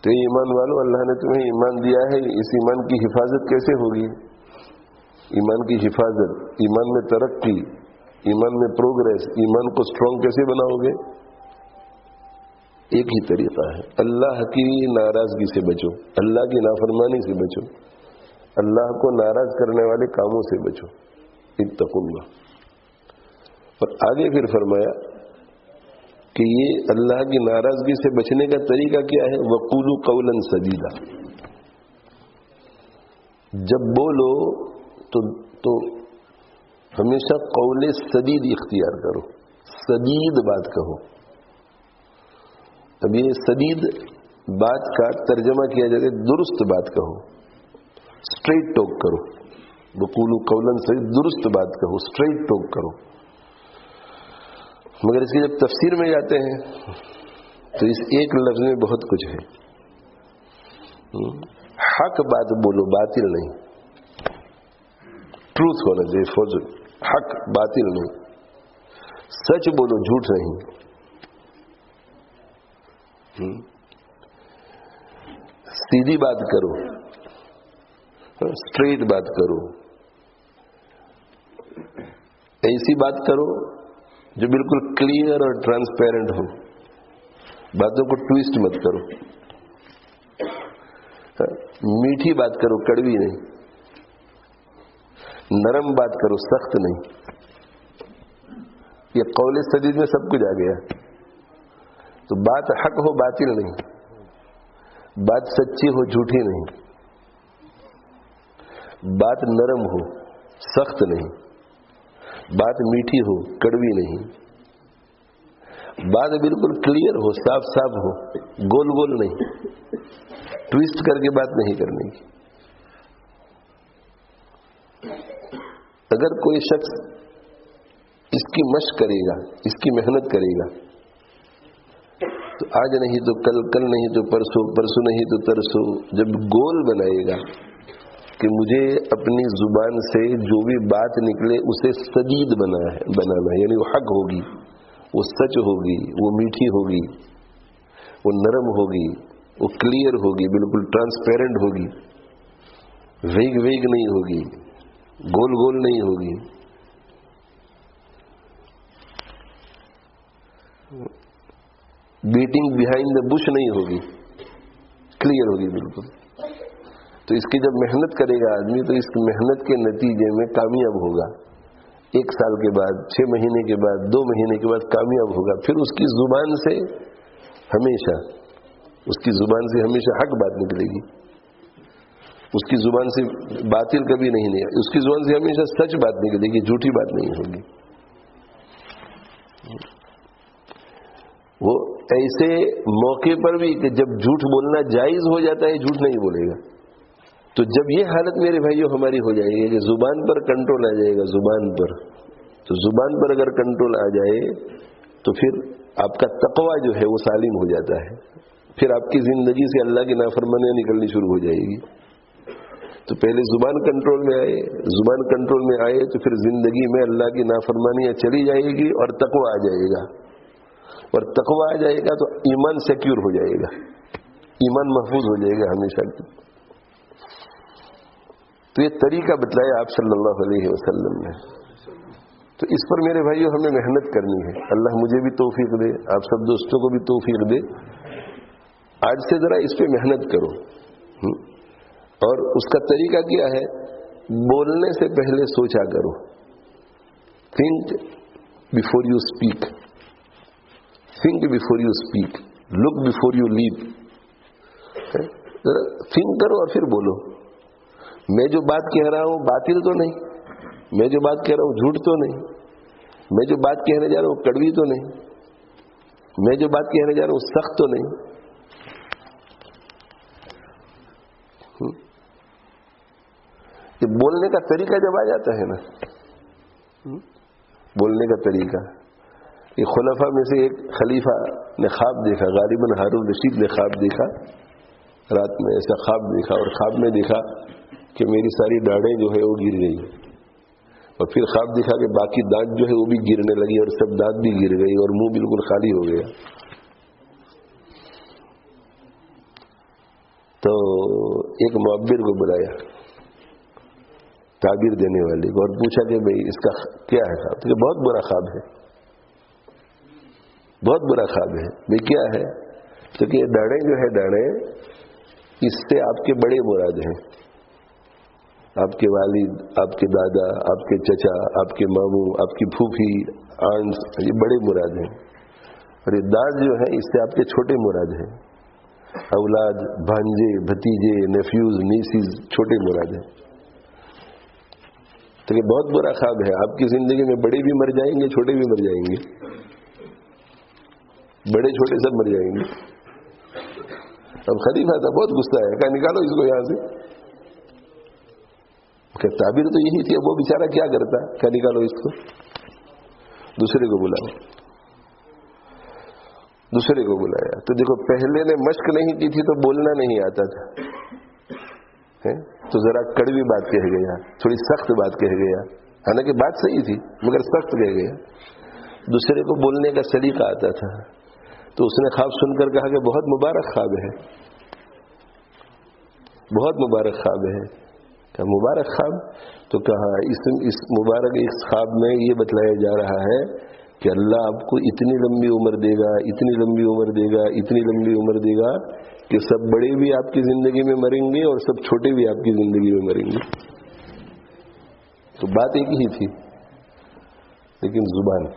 تو ایمان والو، اللہ نے تمہیں ایمان دیا ہے، اس ایمان کی حفاظت کیسے ہوگی؟ ایمان کی حفاظت، ایمان میں ترقی، ایمان میں پروگریس، ایمان کو اسٹرانگ کیسے بناؤ گے؟ ایک ہی طریقہ ہے، اللہ کی ناراضگی سے بچو، اللہ کی نافرمانی سے بچو، اللہ کو ناراض کرنے والے کاموں سے بچو، اتقوا اللہ۔ اور آگے پھر فرمایا کہ یہ اللہ کی ناراضگی سے بچنے کا طریقہ کیا ہے؟ وقولوا قولا سدیدا، جب بولو تو ہمیشہ قول سدید اختیار کرو، سدید بات کہو۔ اب یہ سدید بات کا ترجمہ کیا جائے درست بات کہو، اسٹریٹ ٹاک کرو، وقولوا قولا سدید، درست بات کہو، اسٹریٹ ٹاک کرو۔ مگر اس کی جب تفسیر میں جاتے ہیں تو اس ایک لفظ میں بہت کچھ ہے۔ حق بات بولو، باطل نہیں، ٹروتھ ہونا چاہیے، فضل، حق باطل نہیں، سچ بولو، جھوٹ نہیں، سیدھی بات کرو، اسٹریٹ بات کرو، ایسی بات کرو جو بالکل کلیئر اور ٹرانسپیرنٹ ہو، باتوں کو ٹویسٹ مت کرو، میٹھی بات کرو، کڑوی نہیں، نرم بات کرو، سخت نہیں۔ یہ قول سدید میں سب کچھ آ گیا۔ تو بات حق ہو، باطل نہیں، بات سچی ہو، جھوٹی نہیں، بات نرم ہو، سخت نہیں، بات میٹھی ہو، کڑوی نہیں، بات بالکل کلیئر ہو، صاف صاف ہو، گول گول نہیں، ٹویسٹ کر کے بات نہیں کرنے کی۔ اگر کوئی شخص اس کی مشق کرے گا، اس کی محنت کرے گا، تو آج نہیں تو کل، کل نہیں تو پرسوں، پرسوں نہیں تو ترسوں، جب گول بنائے گا کہ مجھے اپنی زبان سے جو بھی بات نکلے اسے سدید بنانا ہے، یعنی وہ حق ہوگی، وہ سچ ہوگی، وہ میٹھی ہوگی، وہ نرم ہوگی، وہ کلیئر ہوگی، بالکل ٹرانسپیرنٹ ہوگی، ویگ ویگ نہیں ہوگی، گول گول نہیں ہوگی، بیٹنگ بیہائنڈ دا بش نہیں ہوگی، کلیئر ہوگی بالکل۔ تو اس کی جب محنت کرے گا آدمی تو اس محنت کے نتیجے میں کامیاب ہوگا، 1 سال کے بعد، 6 مہینے کے بعد، 2 مہینے کے بعد کامیاب ہوگا۔ پھر اس کی زبان سے ہمیشہ، اس کی زبان سے ہمیشہ حق بات نکلے گی، اس کی زبان سے باطل کبھی نہیں، اس کی زبان سے ہمیشہ سچ بات نکلے گی، جھوٹی بات نہیں ہوگی۔ وہ ایسے موقع پر بھی کہ جب جھوٹ بولنا جائز ہو جاتا ہے، جھوٹ نہیں بولے گا۔ تو جب یہ حالت میرے بھائیوں ہماری ہو جائے گی کہ زبان پر کنٹرول آ جائے گا، زبان پر، تو زبان پر اگر کنٹرول آ جائے تو پھر آپ کا تقویٰ جو ہے وہ سالم ہو جاتا ہے، پھر آپ کی زندگی سے اللہ کی نافرمانیاں نکلنی شروع ہو جائے گی۔ تو پہلے زبان کنٹرول میں آئے، زبان کنٹرول میں آئے تو پھر زندگی میں اللہ کی نافرمانیاں چلی جائے گی اور تقویٰ آ جائے گا، اور تقویٰ آ جائے گا تو ایمان سیکیور ہو جائے گا، ایمان محفوظ ہو جائے گا ہمیشہ کی۔ تو یہ طریقہ بتلایا آپ صلی اللہ علیہ وسلم نے۔ تو اس پر میرے بھائیوں ہمیں محنت کرنی ہے، اللہ مجھے بھی توفیق دے، آپ سب دوستوں کو بھی توفیق دے۔ آج سے ذرا اس پہ محنت کرو، اور اس کا طریقہ کیا ہے؟ بولنے سے پہلے سوچا کرو، think before you speak, think before you speak, look before you leap. think کرو اور پھر بولو۔ میں جو بات کہہ رہا ہوں باطل تو نہیں، میں جو بات کہہ رہا ہوں جھوٹ تو نہیں، میں جو بات کہنے جا رہا ہوں کڑوی تو نہیں، میں جو بات کہنے جا رہا ہوں سخت تو نہیں۔ یہ بولنے کا طریقہ جب آ جاتا ہے نا، بولنے کا طریقہ، یہ خلفاء میں سے ایک خلیفہ نے خواب دیکھا، غالباً ہارون رشید نے خواب دیکھا، رات میں ایسا خواب دیکھا، اور خواب میں دیکھا کہ میری ساری داڑھیں جو ہے وہ گر گئی، اور پھر خواب دیکھا کہ باقی دانت جو ہے وہ بھی گرنے لگی، اور سب دانت بھی گر گئی، اور منہ بالکل خالی ہو گیا۔ تو ایک معبر کو بلایا، تعبیر دینے والے کو، اور پوچھا کہ بھئی اس کا کیا ہے خواب؟ کہ بہت برا خواب ہے، بہت برا خواب ہے۔ بھئی کیا ہے؟ تو کہ یہ ڈاڑے جو ہے ڈاڑے، اس سے آپ کے بڑے مراد ہیں، آپ کے والد، آپ کے دادا، آپ کے چچا، آپ کے ماموں، آپ کی پھوپھی، آنٹس، یہ بڑے مراد ہیں، اور یہ داڑ جو ہے اس سے آپ کے چھوٹے مراد ہیں، اولاد، بھانجے، بھتیجے، نیفیوز، نیسیز، چھوٹے مراد ہیں۔ تو یہ بہت برا خواب ہے، آپ کی زندگی میں بڑے بھی مر جائیں گے، چھوٹے بھی مر جائیں گے، بڑے چھوٹے سب مر جائیں گے۔ اب خلیفہ تھا، بہت غصہ ہے، کہا نکالو اس کو یہاں سے۔ کہ تعبیر تو یہی تھی، اب وہ بیچارہ کیا کرتا، کہا نکالو اس کو، دوسرے کو بلاؤ، دوسرے کو بلایا۔ تو دیکھو پہلے نے مشق نہیں کی تھی تو بولنا نہیں آتا تھا، تو ذرا کڑوی بات کہہ گیا، تھوڑی سخت بات کہہ گیا، حالانکہ بات صحیح تھی مگر سخت کہہ گیا۔ دوسرے کو بولنے کا سلیقہ آتا تھا، تو اس نے خواب سن کر کہا کہ بہت مبارک خواب ہے، بہت مبارک خواب ہے۔ کہا مبارک خواب؟ تو کہا اس مبارک اس خواب میں یہ بتلایا جا رہا ہے کہ اللہ آپ کو اتنی لمبی عمر دے گا، اتنی لمبی عمر دے گا، اتنی لمبی عمر دے گا کہ سب بڑے بھی آپ کی زندگی میں مریں گے اور سب چھوٹے بھی آپ کی زندگی میں مریں گے۔ تو بات ایک ہی تھی لیکن زبان